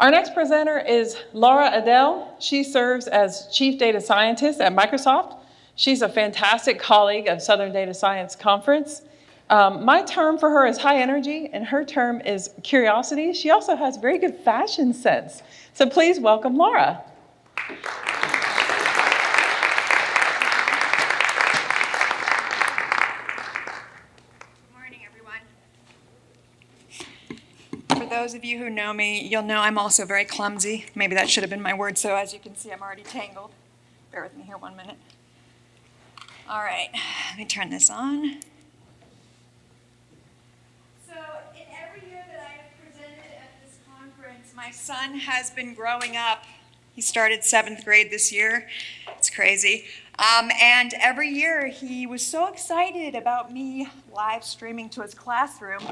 Our next presenter is Laura Edell. She serves as Chief Data Scientist at Microsoft. She's a fantastic colleague of Southern Data Science Conference. My term for her is high energy, and her term is curiosity. She also has very good fashion sense. So please welcome Laura. For those of you who know me, you'll know I'm also very clumsy. Maybe that should have been my word. So as you can see, I'm already tangled. Bear with me here 1 minute. All right, let me turn this on. So in every year that I have presented at this conference, my son has been growing up. He started 7th grade this year. It's crazy. And every year he was so excited about me live streaming to his classroom,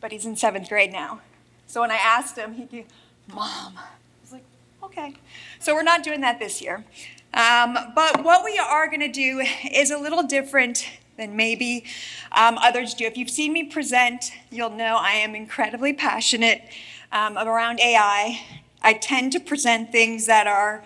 but he's in 7th grade now. So when I asked him, he'd be, "Mom." I was like, okay. So we're not doing that this year. But what we are going to do is a little different than maybe others do. If you've seen me present, you'll know I am incredibly passionate around AI. I tend to present things that are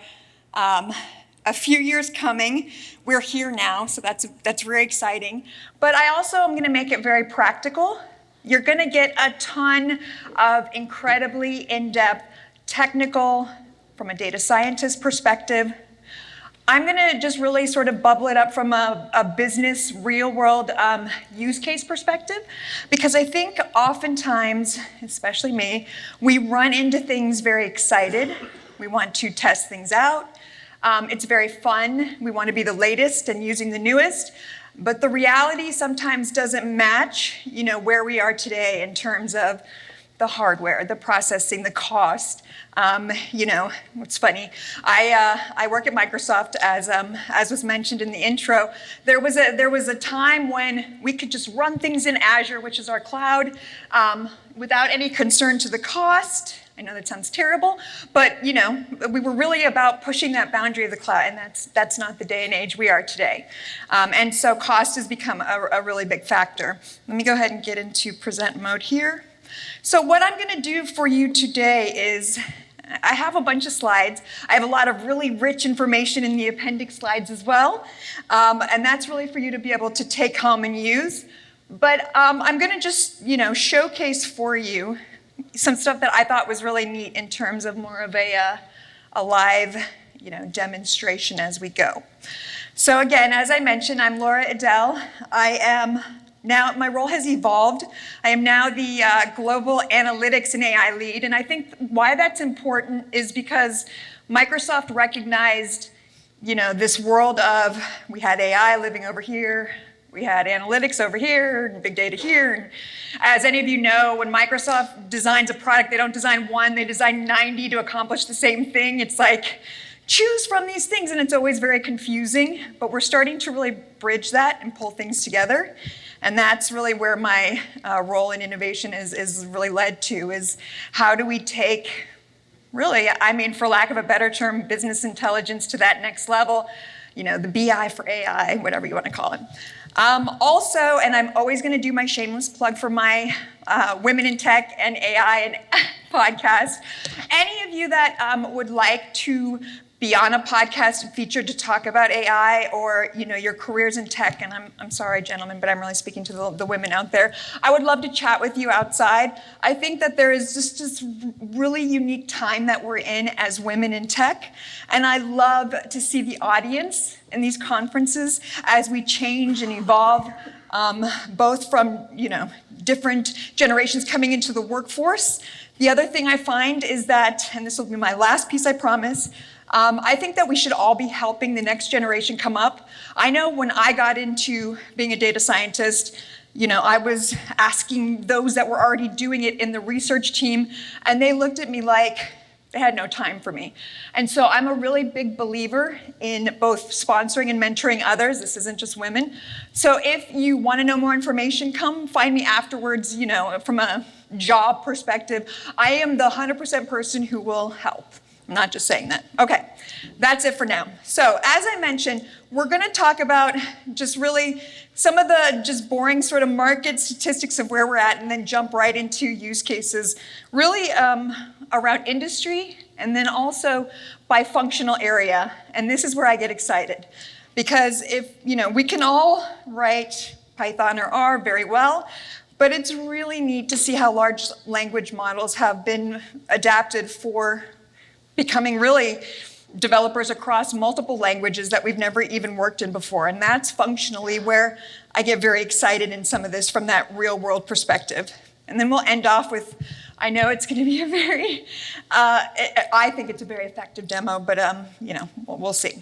a few years coming. We're here now, so that's very exciting. But I also am going to make it very practical. You're going to get a ton of incredibly in-depth technical, from a data scientist perspective. I'm going to just really sort of bubble it up from a business, real-world use case perspective, because I think oftentimes, especially me, we run into things very excited. We want to test things out. It's very fun. We want to be the latest and using the newest. But the reality sometimes doesn't match, where we are today in terms of the hardware, the processing, the cost. What's funny, I work at Microsoft, as was mentioned in the intro. There was a time when we could just run things in Azure, which is our cloud, without any concern to the cost. I know that sounds terrible, but we were really about pushing that boundary of the cloud, and that's not the day and age we are today. And so cost has become a really big factor. Let me go ahead and get into present mode here. So what I'm going to do for you today is, I have a bunch of slides. I have a lot of really rich information in the appendix slides as well, and that's really for you to be able to take home and use. But I'm going to just showcase for you some stuff that I thought was really neat in terms of more of a live demonstration as we go. So again, as I mentioned, I'm Laura Edell. My role has evolved. I am now the Global Analytics and AI Lead, and I think why that's important is because Microsoft recognized, this world of, we had AI living over here, we had analytics over here, and big data here. And as any of you know, when Microsoft designs a product, they don't design one, they design 90 to accomplish the same thing. It's like, choose from these things, and it's always very confusing. But we're starting to really bridge that and pull things together. And that's really where my role in innovation is really led to, is how do we take, really, for lack of a better term, business intelligence to that next level, the BI for AI, whatever you want to call it. Also, and I'm always going to do my shameless plug for my Women in Tech and AI and podcast. Any of you that would like to be on a podcast and featured to talk about AI, or your careers in tech, and I'm sorry, gentlemen, but I'm really speaking to the women out there. I would love to chat with you outside. I think that there is just this really unique time that we're in as women in tech, and I love to see the audience in these conferences as we change and evolve, both from different generations coming into the workforce. The other thing I find is that, and this will be my last piece, I promise, I think that we should all be helping the next generation come up. I know when I got into being a data scientist, I was asking those that were already doing it in the research team, and they looked at me like they had no time for me. And so I'm a really big believer in both sponsoring and mentoring others. This isn't just women. So if you want to know more information, come find me afterwards, from a job perspective. I am the 100% person who will help. I'm not just saying that. Okay, that's it for now. So as I mentioned, we're going to talk about just really some of the just boring sort of market statistics of where we're at, and then jump right into use cases really around industry, and then also by functional area. And this is where I get excited, because we can all write Python or R very well, but it's really neat to see how large language models have been adapted for becoming really developers across multiple languages that we've never even worked in before. And that's functionally where I get very excited in some of this from that real world perspective. And then we'll end off with, I know it's going to be a very, I think it's a very effective demo, but we'll see.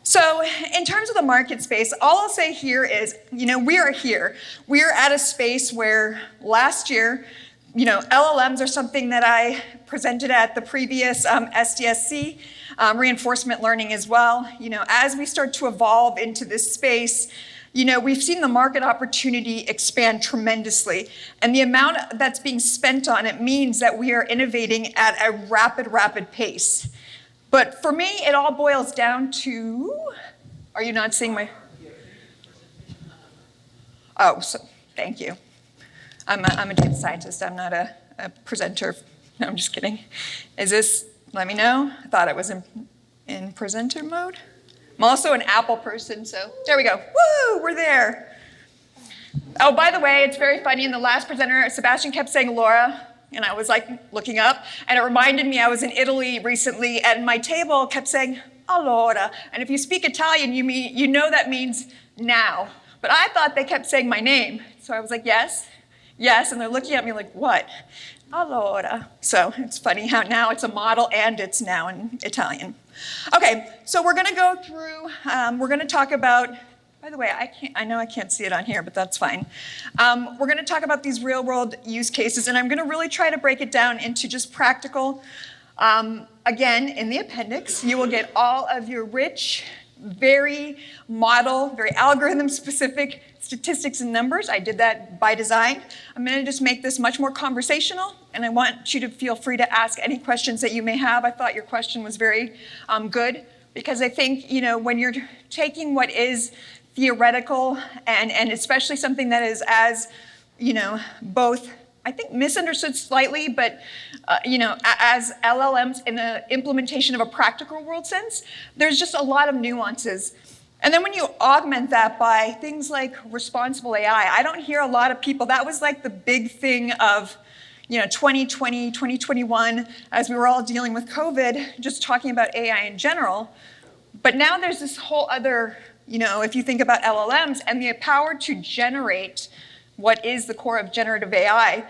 So in terms of the market space, all I'll say here is, we are here. We are at a space where last year, LLMs are something that I presented at the previous SDSC, reinforcement learning as well. As we start to evolve into this space, we've seen the market opportunity expand tremendously. And the amount that's being spent on it means that we are innovating at a rapid pace. But for me, it all boils down to, are you not seeing my? Oh, so thank you. I'm a data scientist. I'm not a presenter. No, I'm just kidding. Is this, let me know. I thought it was in presenter mode. I'm also an Apple person, so there we go. Woo, we're there. Oh, by the way, it's very funny. In the last presenter, Sebastian kept saying Laura, and I was like looking up, and it reminded me I was in Italy recently, and my table kept saying allora. And if you speak Italian, you know that means now. But I thought they kept saying my name, so I was like, yes, and they're looking at me like, what? Allora. So it's funny how now it's a model and it's now in Italian. Okay, so we're going to go through. We're going to talk about. By the way, I know I can't see it on here, but that's fine. We're going to talk about these real-world use cases, and I'm going to really try to break it down into just practical. Again, in the appendix, you will get all of your rich, very algorithm-specific statistics and numbers. I did that by design. I'm going to just make this much more conversational, and I want you to feel free to ask any questions that you may have. I thought your question was very good, because I think, when you're taking what is theoretical, and especially something that is as, both, I think, misunderstood slightly, but, as LLMs in the implementation of a practical world sense, there's just a lot of nuances. And then when you augment that by things like responsible AI, I don't hear a lot of people, that was like the big thing of, 2020, 2021, as we were all dealing with COVID, just talking about AI in general. But now there's this whole other, if you think about LLMs and the power to generate what is the core of generative AI,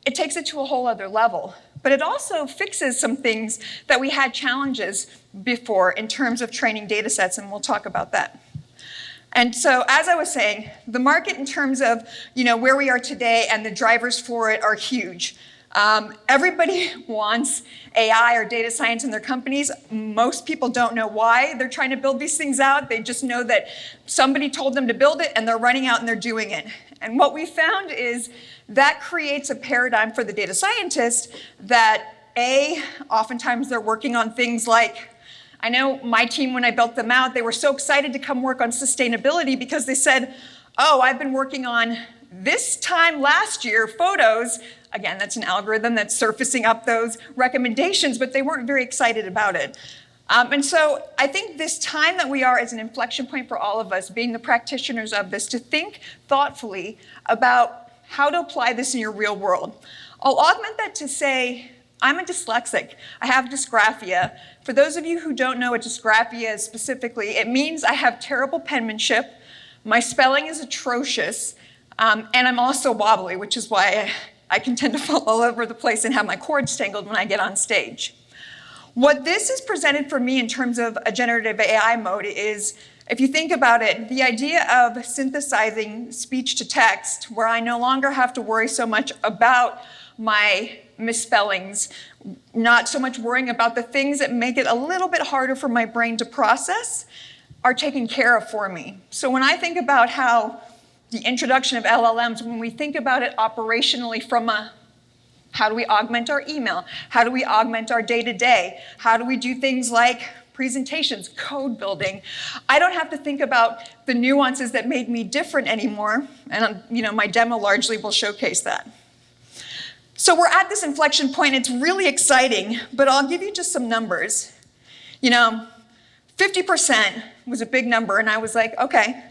it takes it to a whole other level. But it also fixes some things that we had challenges before in terms of training data sets, and we'll talk about that. And so, as I was saying, the market in terms of where we are today and the drivers for it are huge. Everybody wants AI or data science in their companies. Most people don't know why they're trying to build these things out. They just know that somebody told them to build it and they're running out and they're doing it. And what we found is that creates a paradigm for the data scientist that oftentimes they're working on things like, I know my team, when I built them out, they were so excited to come work on sustainability because they said, oh, I've been working on this time last year photos. Again, that's an algorithm that's surfacing up those recommendations, but they weren't very excited about it. And so I think this time that we are is an inflection point for all of us, being the practitioners of this, to think thoughtfully about how to apply this in your real world. I'll augment that to say, I'm a dyslexic. I have dysgraphia. For those of you who don't know what dysgraphia is specifically, it means I have terrible penmanship, my spelling is atrocious, and I'm also wobbly, which is why I can tend to fall all over the place and have my cords tangled when I get on stage. What this is presented for me in terms of a generative AI mode is, if you think about it, the idea of synthesizing speech to text, where I no longer have to worry so much about my misspellings, not so much worrying about the things that make it a little bit harder for my brain to process, are taken care of for me. So when I think about how the introduction of LLMs, when we think about it operationally from a How do we augment our email? How do we augment our day-to-day? How do we do things like presentations, code building? I don't have to think about the nuances that made me different anymore, and my demo largely will showcase that. So we're at this inflection point. It's really exciting, but I'll give you just some numbers. 50% was a big number, and I was like, okay.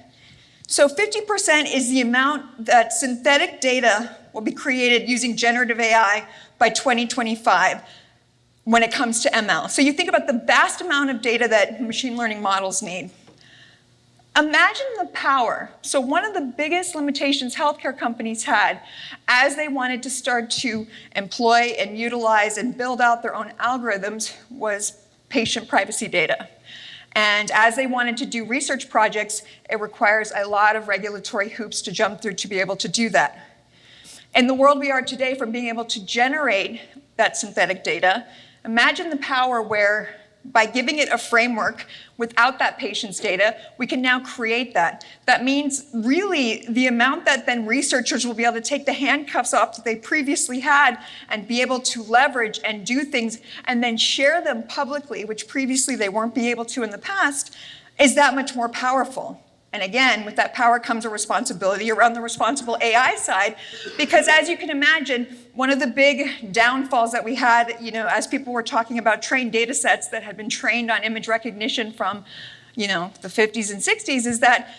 So 50% is the amount that synthetic data will be created using generative AI by 2025 when it comes to ML. So you think about the vast amount of data that machine learning models need. Imagine the power. So one of the biggest limitations healthcare companies had as they wanted to start to employ and utilize and build out their own algorithms was patient privacy data. And as they wanted to do research projects, it requires a lot of regulatory hoops to jump through to be able to do that. In the world we are today, from being able to generate that synthetic data, imagine the power where by giving it a framework without that patient's data, we can now create that. That means really the amount that then researchers will be able to take the handcuffs off that they previously had and be able to leverage and do things and then share them publicly, which previously they weren't be able to in the past, is that much more powerful. And again, with that power comes a responsibility around the responsible AI side, because as you can imagine, one of the big downfalls that we had, as people were talking about trained data sets that had been trained on image recognition from, the 50s and 60s, is that,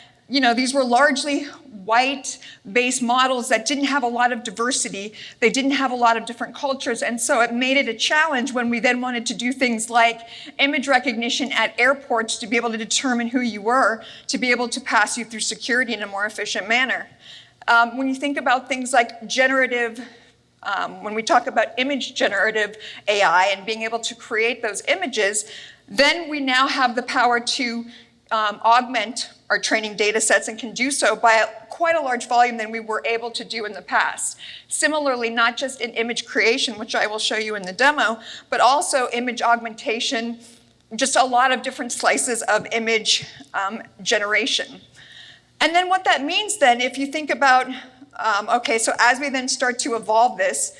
these were largely white-based models that didn't have a lot of diversity. They didn't have a lot of different cultures, and so it made it a challenge when we then wanted to do things like image recognition at airports to be able to determine who you were, to be able to pass you through security in a more efficient manner. When you think about things like when we talk about image generative AI and being able to create those images, then we now have the power to augment our training data sets and can do so by quite a large volume than we were able to do in the past. Similarly, not just in image creation, which I will show you in the demo, but also image augmentation, just a lot of different slices of image generation. And then what that means then, if you think about, so as we then start to evolve this,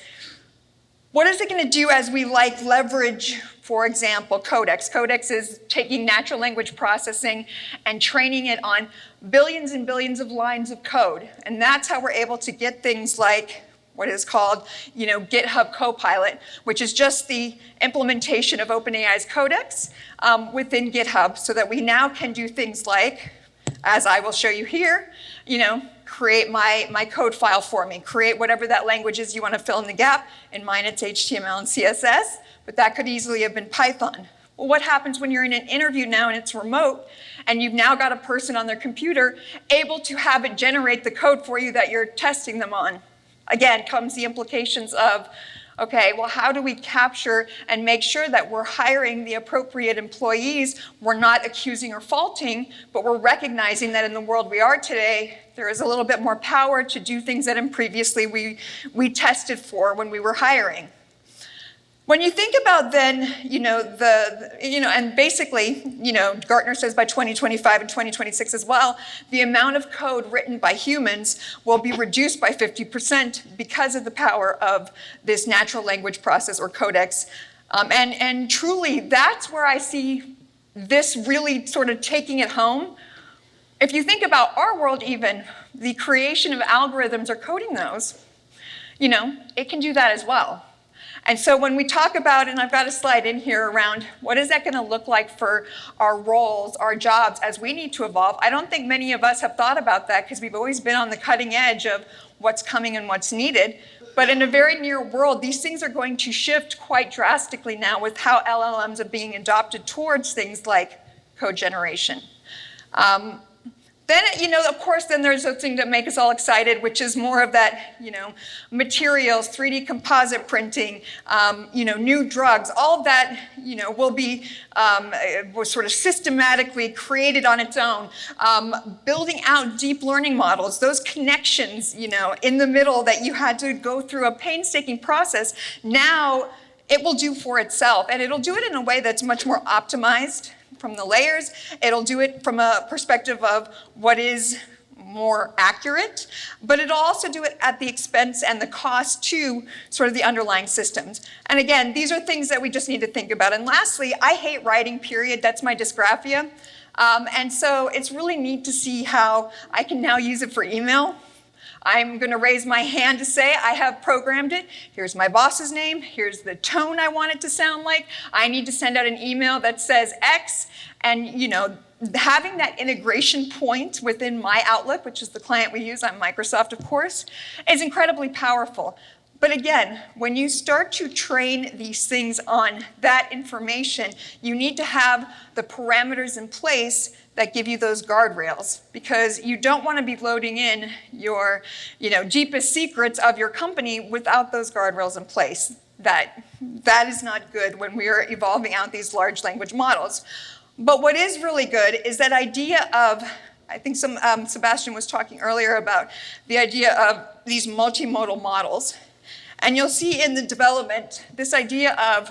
what is it going to do as we leverage, for example, Codex? Codex is taking natural language processing and training it on billions and billions of lines of code. And that's how we're able to get things like what is called, GitHub Copilot, which is just the implementation of OpenAI's Codex within GitHub, so that we now can do things like, as I will show you here, create my code file for me, create whatever that language is you want to fill in the gap. In mine, it's HTML and CSS, but that could easily have been Python. Well, what happens when you're in an interview now and it's remote, and you've now got a person on their computer able to have it generate the code for you that you're testing them on? Again, comes the implications of, okay, well, how do we capture and make sure that we're hiring the appropriate employees? We're not accusing or faulting, but we're recognizing that in the world we are today, there is a little bit more power to do things that previously we tested for when we were hiring. When you think about then, and basically, Gartner says by 2025 and 2026 as well, the amount of code written by humans will be reduced by 50% because of the power of this natural language process or codex. And truly, that's where I see this really sort of taking it home. If you think about our world even, the creation of algorithms or coding those, it can do that as well. And so when we talk about, and I've got a slide in here around what is that going to look like for our roles, our jobs, as we need to evolve, I don't think many of us have thought about that because we've always been on the cutting edge of what's coming and what's needed. But in a very near world, these things are going to shift quite drastically now with how LLMs are being adopted towards things like code generation. Then, of course, then there's a thing that makes us all excited, which is more of that, materials, 3D composite printing, new drugs, all of that, will be sort of systematically created on its own. Building out deep learning models, those connections, in the middle that you had to go through a painstaking process, now it will do for itself. And it'll do it in a way that's much more optimized from the layers. It'll do it from a perspective of what is more accurate, but it'll also do it at the expense and the cost to sort of the underlying systems. And again, these are things that we just need to think about. And lastly, I hate writing, period. That's my dysgraphia. And so it's really neat to see how I can now use it for email. I'm going to raise my hand to say I have programmed it. Here's my boss's name. Here's the tone I want it to sound like. I need to send out an email that says X. And, you know, having that integration point within my Outlook, which is the client we use on Microsoft, of course, is incredibly powerful. But again, when you start to train these things on that information, you need to have the parameters in place that give you those guardrails, because you don't want to be loading in your, deepest secrets of your company without those guardrails in place. That is not good when we are evolving out these large language models. But what is really good is that idea of, I think Sebastian was talking earlier about the idea of these multimodal models. And you'll see in the development this idea of,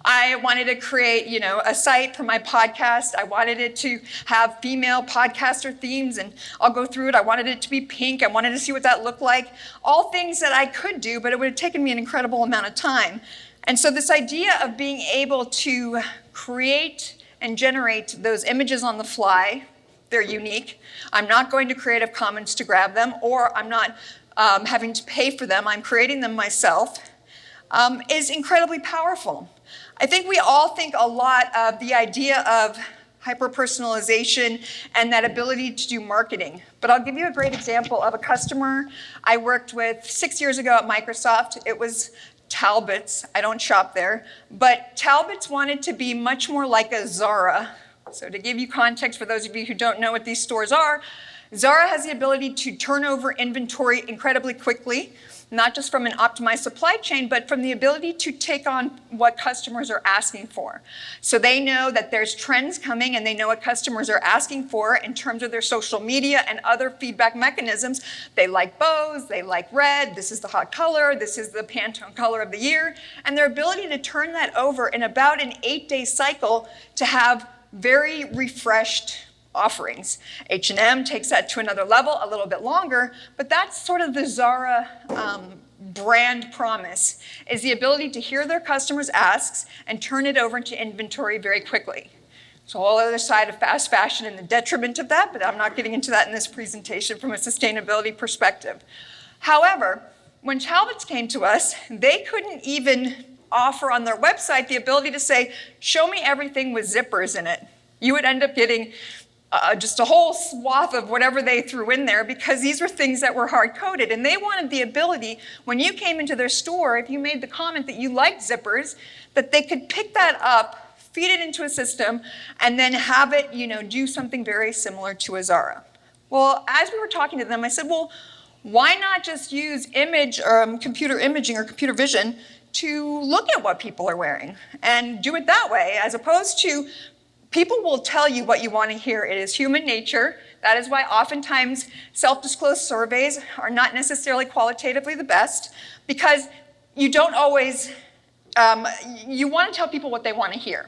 I wanted to create, a site for my podcast. I wanted it to have female podcaster themes, and I'll go through it. I wanted it to be pink. I wanted to see what that looked like. All things that I could do, but it would have taken me an incredible amount of time. And so this idea of being able to create and generate those images on the fly, they're unique. I'm not going to Creative Commons to grab them, or I'm not having to pay for them. I'm creating them myself, is incredibly powerful. I think we all think a lot of the idea of hyper-personalization and that ability to do marketing. But I'll give you a great example of a customer I worked with 6 years ago at Microsoft. It was Talbot's. I don't shop there. But Talbot's wanted to be much more like a Zara. So to give you context for those of you who don't know what these stores are, Zara has the ability to turn over inventory incredibly quickly, not just from an optimized supply chain, but from the ability to take on what customers are asking for. So they know that there's trends coming, and they know what customers are asking for in terms of their social media and other feedback mechanisms. They like bows, they like red, this is the hot color, this is the Pantone color of the year, and their ability to turn that over in about an 8-day cycle to have very refreshed offerings. H&M takes that to another level, a little bit longer, but that's sort of the Zara brand promise, is the ability to hear their customers' asks and turn it over into inventory very quickly. So a whole other side of fast fashion and the detriment of that, but I'm not getting into that in this presentation from a sustainability perspective. However, when Talbot's came to us, they couldn't even offer on their website the ability to say, show me everything with zippers in it. You would end up getting just a whole swath of whatever they threw in there, because these were things that were hard-coded. And they wanted the ability, when you came into their store, if you made the comment that you liked zippers, that they could pick that up, feed it into a system, and then have it, do something very similar to a Zara. Well, as we were talking to them, I said, well, why not just use computer imaging or computer vision to look at what people are wearing and do it that way, as opposed to people will tell you what you want to hear. It is human nature. That is why oftentimes self-disclosed surveys are not necessarily qualitatively the best, because you don't always, you want to tell people what they want to hear.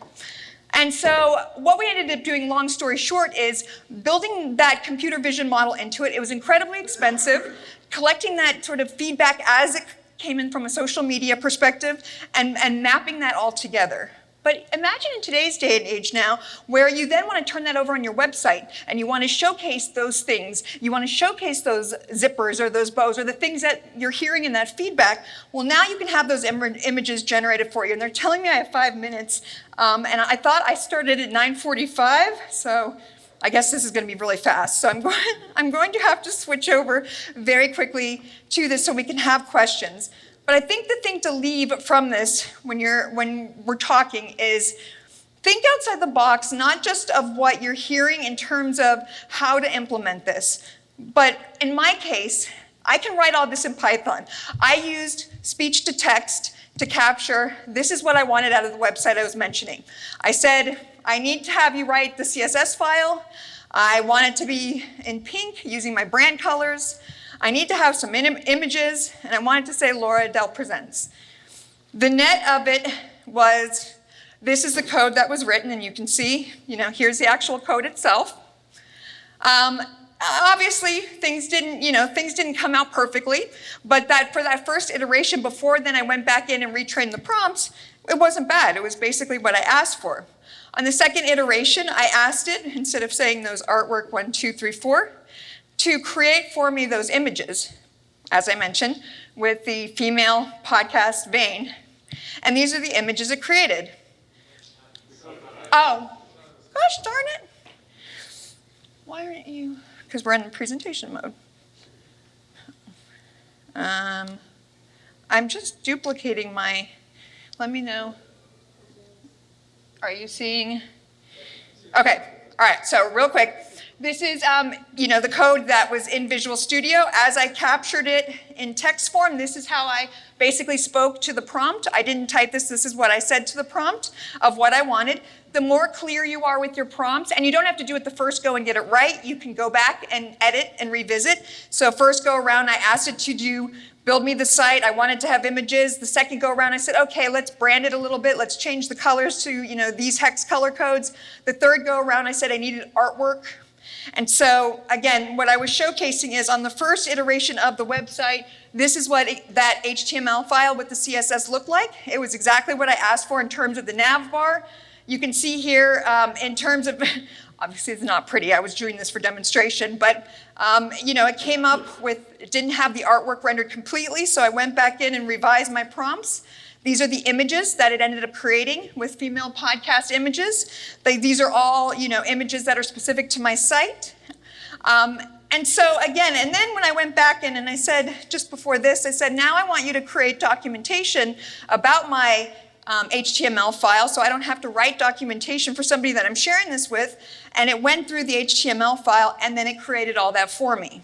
And so what we ended up doing, long story short, is building that computer vision model into it. It was incredibly expensive, collecting that sort of feedback as it came in from a social media perspective, and mapping that all together. But imagine in today's day and age now, where you then want to turn that over on your website, and you want to showcase those things. You want to showcase those zippers or those bows or the things that you're hearing in that feedback. Well, now you can have those images generated for you. And they're telling me I have 5 minutes. And I thought I started at 9:45, so I guess this is going to be really fast. So I'm going to have to switch over very quickly to this so we can have questions. But I think the thing to leave from this when we're talking is think outside the box, not just of what you're hearing in terms of how to implement this. But in my case, I can write all this in Python. I used speech to text to capture, this is what I wanted out of the website I was mentioning. I said, I need to have you write the CSS file. I want it to be in pink using my brand colors. I need to have some images, and I wanted to say Laura Edell presents. The net of it was, this is the code that was written, and you can see, here's the actual code itself. Obviously, things didn't come out perfectly, but for that first iteration, before then I went back in and retrained the prompts, it wasn't bad. It was basically what I asked for. On the second iteration, I asked it, instead of saying those artwork 1, 2, 3, 4, to create for me those images, as I mentioned, with the female podcast vein. And these are the images it created. Oh, gosh darn it. Why aren't you? Because we're in presentation mode. I'm just duplicating let me know. Are you seeing? Okay, all right, so real quick. This is, the code that was in Visual Studio. As I captured it in text form, this is how I basically spoke to the prompt. I didn't type this. This is what I said to the prompt of what I wanted. The more clear you are with your prompts, and you don't have to do it the first go and get it right. You can go back and edit and revisit. So first go around, I asked it to build me the site. I wanted to have images. The second go around, I said, okay, let's brand it a little bit. Let's change the colors to, these hex color codes. The third go around, I said I needed artwork. And so, again, what I was showcasing is on the first iteration of the website, this is what that HTML file with the CSS looked like. It was exactly what I asked for in terms of the nav bar. You can see here in terms of, obviously it's not pretty, I was doing this for demonstration, but it came up with, it didn't have the artwork rendered completely, so I went back in and revised my prompts. These are the images that it ended up creating with female podcast images. These are all, images that are specific to my site. And so again, and then when I went back in and I said, just before this, I said, now I want you to create documentation about my HTML file, so I don't have to write documentation for somebody that I'm sharing this with. And it went through the HTML file, and then it created all that for me.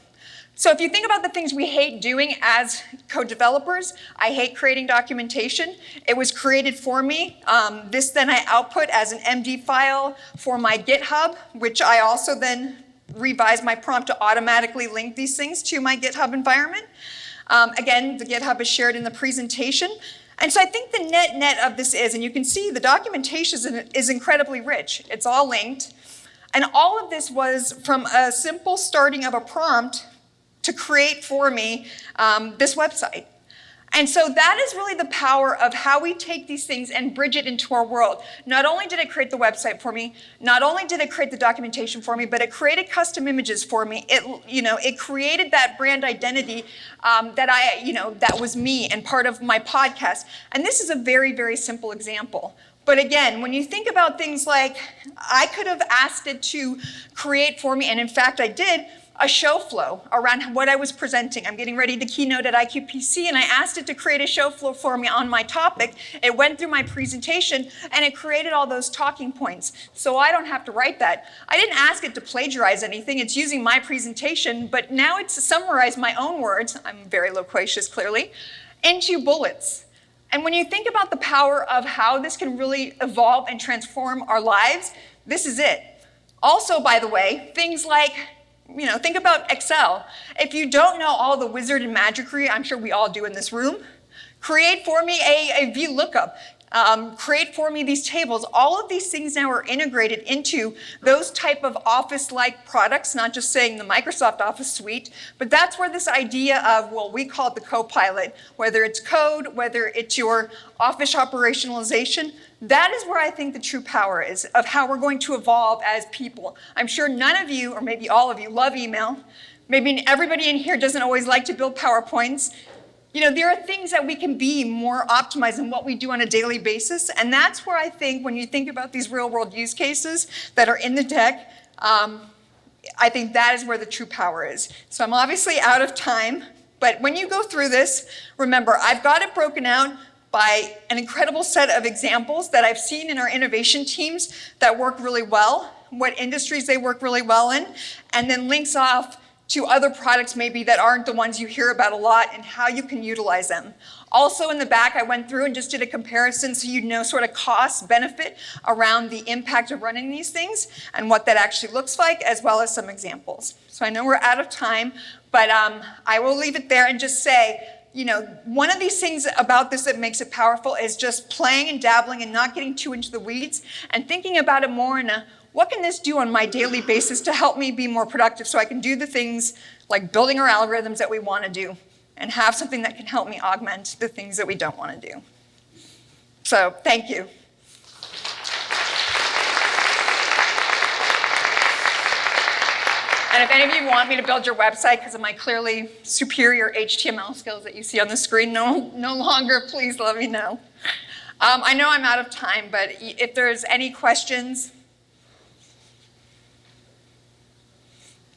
So if you think about the things we hate doing as code developers, I hate creating documentation. It was created for me. This then I output as an MD file for my GitHub, which I also then revise my prompt to automatically link these things to my GitHub environment. Again, the GitHub is shared in the presentation. And so I think the net of this is, and you can see the documentation is incredibly rich. It's all linked. And all of this was from a simple starting of a prompt to create for me this website. And so that is really the power of how we take these things and bridge it into our world. Not only did it create the website for me, not only did it create the documentation for me, but it created custom images for me. It created that brand identity that was me and part of my podcast. And this is a very, very simple example. But again, when you think about things like, I could have asked it to create for me, and in fact I did, a show flow around what I was presenting. I'm getting ready to keynote at IQPC, and I asked it to create a show flow for me on my topic. It went through my presentation, and it created all those talking points. So I don't have to write that. I didn't ask it to plagiarize anything. It's using my presentation, but now it's to summarize my own words, I'm very loquacious clearly, into bullets. And when you think about the power of how this can really evolve and transform our lives, this is it. Also, by the way, things like, think about Excel. If you don't know all the wizard and magicry, I'm sure we all do in this room, create for me a VLOOKUP. Create for me these tables. All of these things now are integrated into those type of Office-like products, not just saying the Microsoft Office suite, but that's where this idea of, well, we call it the co-pilot, whether it's code, whether it's your Office operationalization, that is where I think the true power is of how we're going to evolve as people. I'm sure none of you, or maybe all of you, love email. Maybe everybody in here doesn't always like to build PowerPoints. There are things that we can be more optimized in what we do on a daily basis. And that's where I think when you think about these real world use cases that are in the deck, I think that is where the true power is. So I'm obviously out of time, but when you go through this, remember, I've got it broken out by an incredible set of examples that I've seen in our innovation teams that work really well, what industries they work really well in, and then links off to other products maybe that aren't the ones you hear about a lot and how you can utilize them. Also in the back, I went through and just did a comparison so you'd know sort of cost benefit around the impact of running these things and what that actually looks like, as well as some examples. So I know we're out of time, but I will leave it there and just say, one of these things about this that makes it powerful is just playing and dabbling and not getting too into the weeds and thinking about it more in a, what can this do on my daily basis to help me be more productive so I can do the things like building our algorithms that we want to do and have something that can help me augment the things that we don't want to do. So thank you. And if any of you want me to build your website because of my clearly superior HTML skills that you see on the screen no longer, please let me know. I know I'm out of time, but if there's any questions.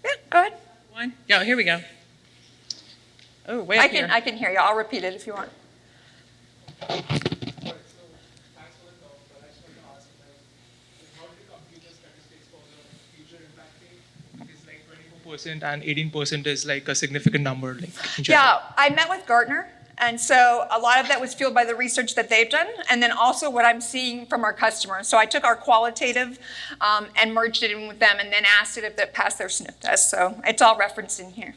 Yeah, go ahead. One? Yeah, here we go. Oh, way up here. I can hear you. I'll repeat it if you want. And 18% is like a significant number. Like, yeah, I met with Gartner, and so a lot of that was fueled by the research that they've done, and then also what I'm seeing from our customers. So I took our qualitative and merged it in with them, and then asked it if it passed their sniff test. So it's all referenced in here.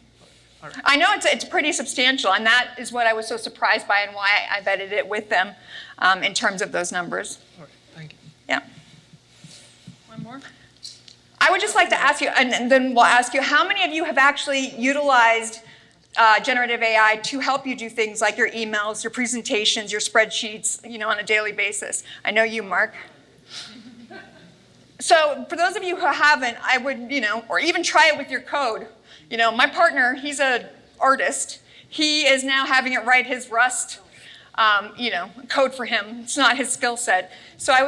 All right. I know it's pretty substantial, and that is what I was so surprised by and why I vetted it with them in terms of those numbers. All right, thank you. Yeah. One more? I would just like to ask you, and then we'll ask you, how many of you have actually utilized generative AI to help you do things like your emails, your presentations, your spreadsheets, on a daily basis? I know you, Mark. So for those of you who haven't, I would, or even try it with your code. My partner, he's an artist. He is now having it write his Rust code for him. It's not his skill set. So I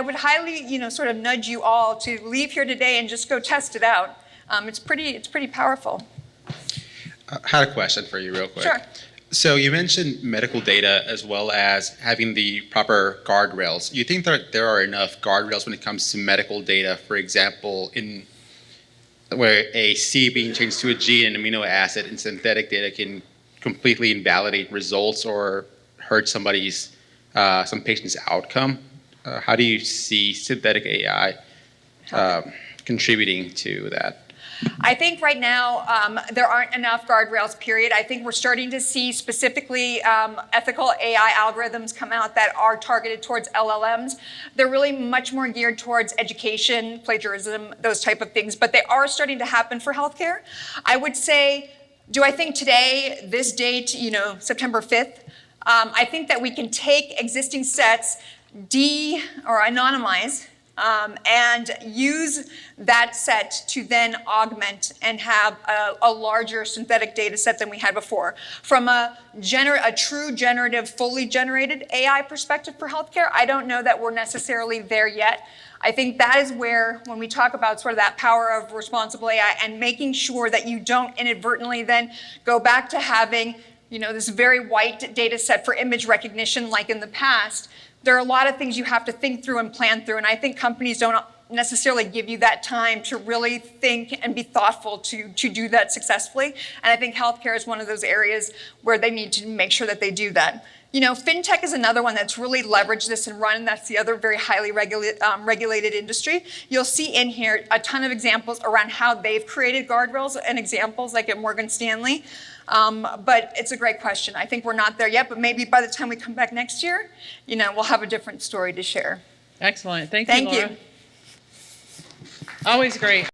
would highly, sort of nudge you all to leave here today and just go test it out. It's pretty powerful. I had a question for you real quick. Sure. So you mentioned medical data as well as having the proper guardrails. Do you think that there are enough guardrails when it comes to medical data, for example, in where a C being changed to a G in an amino acid and synthetic data can completely invalidate results or hurt some patient's outcome? How do you see synthetic AI contributing to that? I think right now there aren't enough guardrails, period. I think we're starting to see specifically ethical AI algorithms come out that are targeted towards LLMs. They're really much more geared towards education, plagiarism, those type of things, but they are starting to happen for healthcare. I would say, do I think today, this date, September 5th, I think that we can take existing sets, or anonymize, and use that set to then augment and have a larger synthetic data set than we had before. From a true generative, fully generated AI perspective for healthcare, I don't know that we're necessarily there yet. I think that is where, when we talk about sort of that power of responsible AI and making sure that you don't inadvertently then go back to having this very white data set for image recognition like in the past, there are a lot of things you have to think through and plan through, and I think companies don't necessarily give you that time to really think and be thoughtful to do that successfully, and I think healthcare is one of those areas where they need to make sure that they do that. FinTech is another one that's really leveraged this and run, and that's the other very highly regulated industry. You'll see in here a ton of examples around how they've created guardrails and examples like at Morgan Stanley. But it's a great question. I think we're not there yet, but maybe by the time we come back next year, we'll have a different story to share. Excellent. Thank you, Laura. Thank you. Always great.